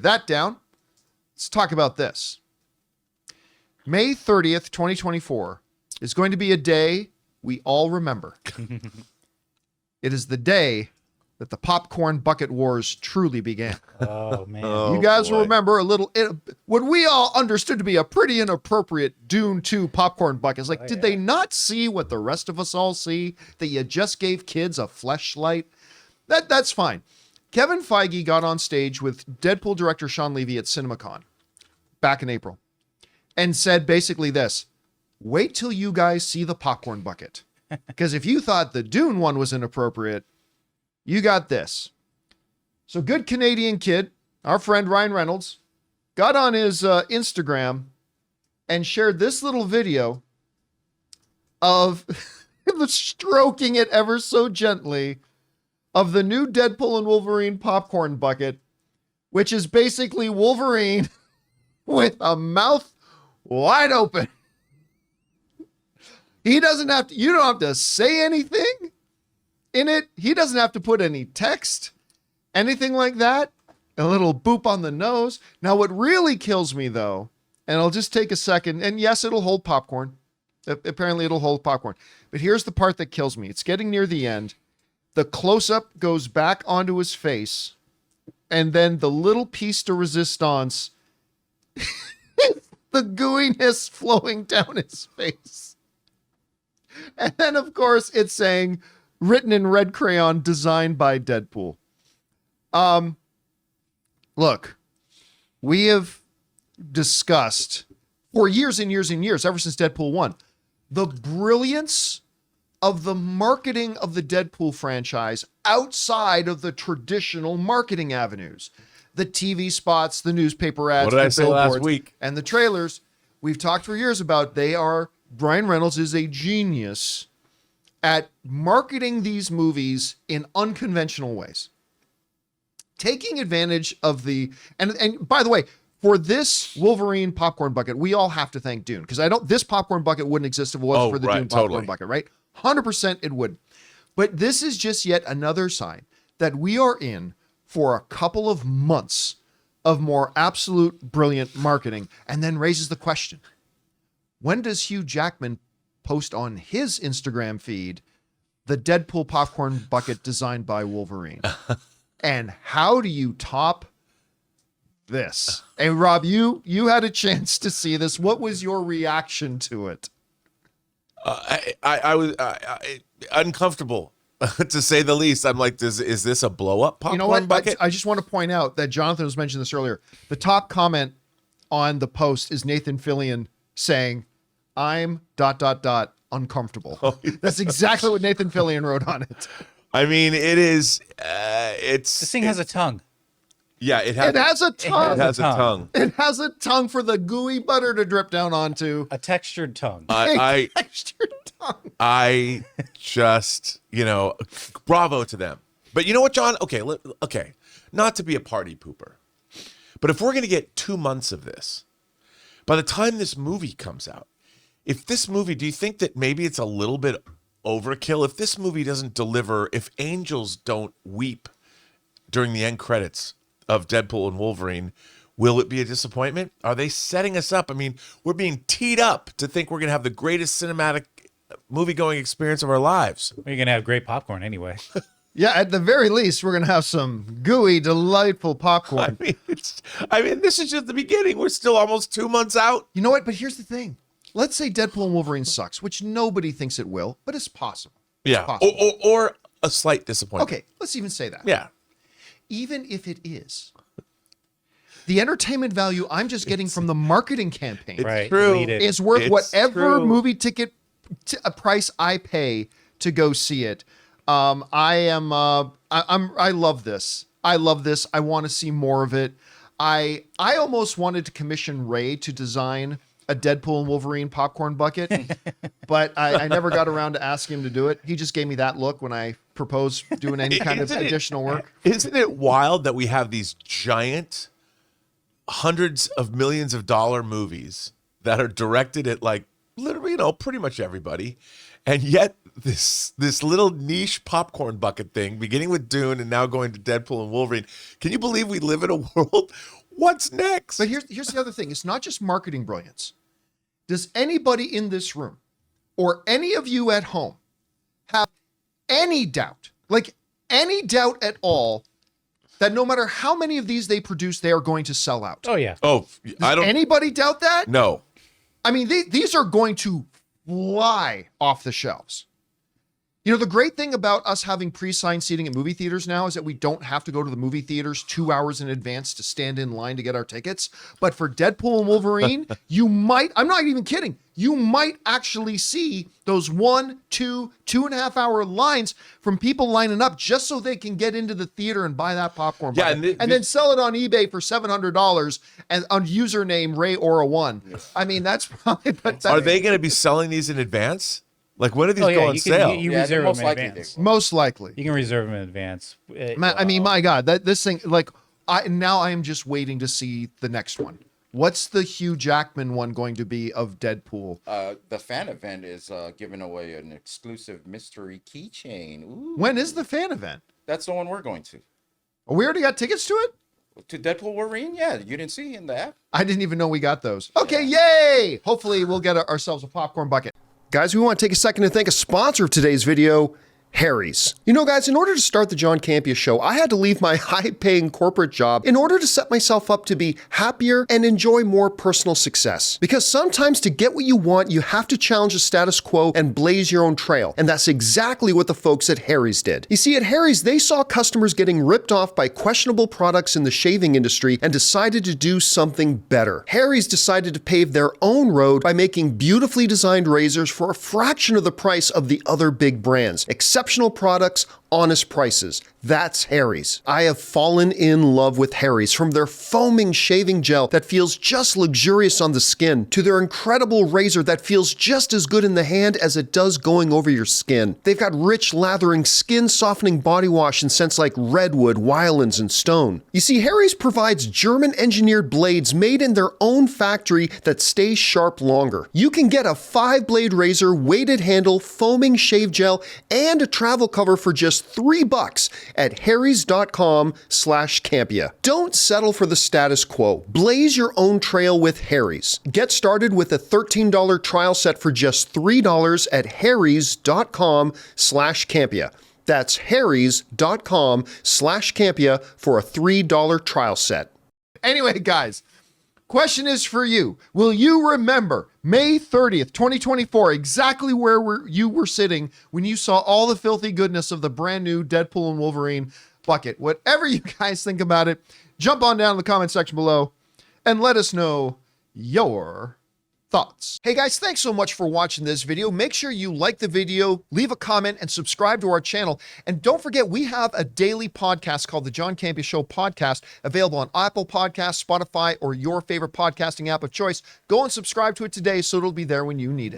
That down. Let's talk about this. May 30th, 2024 is going to be a day we all remember. It is the day that the popcorn bucket wars truly began. Oh, man. You guys will remember what we all understood to be a pretty inappropriate Dune 2 popcorn bucket. It's like, did they not see what the rest of us all see? That you just gave kids a fleshlight? That's fine. Kevin Feige got on stage with Deadpool director Sean Levy at CinemaCon back in April and said basically this: wait till you guys see the popcorn bucket. Because if you thought the Dune one was inappropriate, you got this. So good Canadian kid, our friend Ryan Reynolds, got on his Instagram and shared this little video of him stroking it ever so gently of the new Deadpool and Wolverine popcorn bucket, which is basically Wolverine with a mouth wide open. He doesn't have to, you don't have to say anything in it. He doesn't have to put any text, anything like that. A little boop on the nose. Now, what really kills me though, and I'll just take a second, and yes, it'll hold popcorn. Apparently it'll hold popcorn. But here's the part that kills me. It's getting near the end. The close-up goes back onto his face, and then the little piece de resistance, the gooiness flowing down his face. And then, of course, it's saying, written in red crayon, designed by Deadpool. Look, we have discussed for years and years and years, ever since Deadpool 1, the brilliance of the marketing of the Deadpool franchise outside of the traditional marketing avenues. The TV spots, the newspaper ads, what did I say last week? And the trailers. We've talked for years about Ryan Reynolds is a genius at marketing these movies in unconventional ways. Taking advantage of and by the way, for this Wolverine popcorn bucket, we all have to thank Dune, because this popcorn bucket wouldn't exist if it wasn't for the Dune popcorn bucket, right? 100% it would. But this is just yet another sign that we are in for a couple of months of more absolute brilliant marketing, and then raises the question, when does Hugh Jackman post on his Instagram feed the Deadpool popcorn bucket designed by Wolverine? And how do you top this? Hey, Rob, you had a chance to see this. What was your reaction to it? I was uncomfortable, to say the least. I'm like, is this a blow-up popcorn bucket? I just want to point out that Jonathan was mentioning this earlier. The top comment on the post is Nathan Fillion saying, I'm ... uncomfortable. Oh, yes. That's exactly what Nathan Fillion wrote on it. I mean, it is, This thing has a tongue. Yeah, it has a tongue. It has a tongue. It has a tongue for the gooey butter to drip down onto. A textured tongue. Textured tongue. I just, bravo to them. But you know what, John? Okay. Not to be a party pooper, but if we're going to get 2 months of this, by the time this movie comes out, do you think that maybe it's a little bit overkill? If this movie doesn't deliver, if angels don't weep during the end credits of Deadpool and Wolverine, will it be a disappointment? Are they setting us up? I mean, we're being teed up to think we're going to have the greatest cinematic movie-going experience of our lives. You're going to have great popcorn anyway. Yeah, at the very least, we're going to have some gooey, delightful popcorn. I mean, this is just the beginning. We're still almost 2 months out. You know what? But here's the thing. Let's say Deadpool and Wolverine sucks, which nobody thinks it will, but it's possible. Yeah, possible. Or a slight disappointment. Okay, let's even say that. Yeah. Even if it is, the entertainment value I'm just getting from the marketing campaign is worth whatever movie ticket price I pay to go see it. I love this. I love this. I want to see more of it. I almost wanted to commission Ray to design a Deadpool and Wolverine popcorn bucket, but I never got around to asking him to do it. He just gave me that look when I proposed doing any kind of additional work. Isn't it wild that we have these giant hundreds of millions of dollar movies that are directed at like literally, pretty much everybody. And yet this little niche popcorn bucket thing, beginning with Dune and now going to Deadpool and Wolverine. Can you believe we live in a world What's next? But here's the other thing. It's not just marketing brilliance. Does anybody in this room or any of you at home have any doubt, like any doubt at all, that no matter how many of these they produce, they are going to sell out? Oh yeah. Oh, I don't. Anybody doubt that? No. I mean, these are going to fly off the shelves. You know, the great thing about us having pre-signed seating at movie theaters now is that we don't have to go to the movie theaters 2 hours in advance to stand in line to get our tickets. But for Deadpool and Wolverine, you might, I'm not even kidding, you might actually see those 1, 2, 2.5 hour lines from people lining up just so they can get into the theater and buy that popcorn. Yeah, and then sell it on eBay for $700 and on username Ray-Aura1. Yes. I mean, that's probably... Are they going to be selling these in advance? Like, when do these go on you sale? You reserve them in advance. Most likely. You can reserve them in advance. I mean, my God, this thing, like, I am just waiting to see the next one. What's the Hugh Jackman one going to be of Deadpool? The fan event is giving away an exclusive mystery keychain. Ooh. When is the fan event? That's the one we're going to. We already got tickets to it? To Deadpool Wolverine? Yeah, you didn't see in the app? I didn't even know we got those. Okay, yay! Hopefully we'll get ourselves a popcorn bucket. Guys, we want to take a second to thank a sponsor of today's video, Harry's. You know, guys, in order to start the John Campea Show, I had to leave my high-paying corporate job in order to set myself up to be happier and enjoy more personal success. Because sometimes to get what you want, you have to challenge the status quo and blaze your own trail. And that's exactly what the folks at Harry's did. You see, at Harry's, they saw customers getting ripped off by questionable products in the shaving industry and decided to do something better. Harry's decided to pave their own road by making beautifully designed razors for a fraction of the price of the other big brands. Exceptional products, honest prices. That's Harry's. I have fallen in love with Harry's, from their foaming shaving gel that feels just luxurious on the skin to their incredible razor that feels just as good in the hand as it does going over your skin. They've got rich, lathering, skin-softening body wash in scents like redwood, wildlands, and stone. You see, Harry's provides German-engineered blades made in their own factory that stay sharp longer. You can get a 5-blade razor, weighted handle, foaming shave gel, and a travel cover for just $3 at harrys.com/Campea. Don't settle for the status quo. Blaze your own trail with Harry's. Get started with a $13 trial set for just $3 at harrys.com/Campea. That's harrys.com/Campea for a $3 trial set. Anyway, guys, question is for you. Will you remember May 30th, 2024, exactly where you were sitting when you saw all the filthy goodness of the brand new Deadpool and Wolverine bucket? Whatever you guys think about it, jump on down in the comment section below and let us know your thoughts. Hey guys, thanks so much for watching this video. Make sure you like the video, leave a comment, and subscribe to our channel. And don't forget, we have a daily podcast called the John Campea Show Podcast, available on Apple Podcasts, Spotify, or your favorite podcasting app of choice. Go and subscribe to it today so it'll be there when you need it.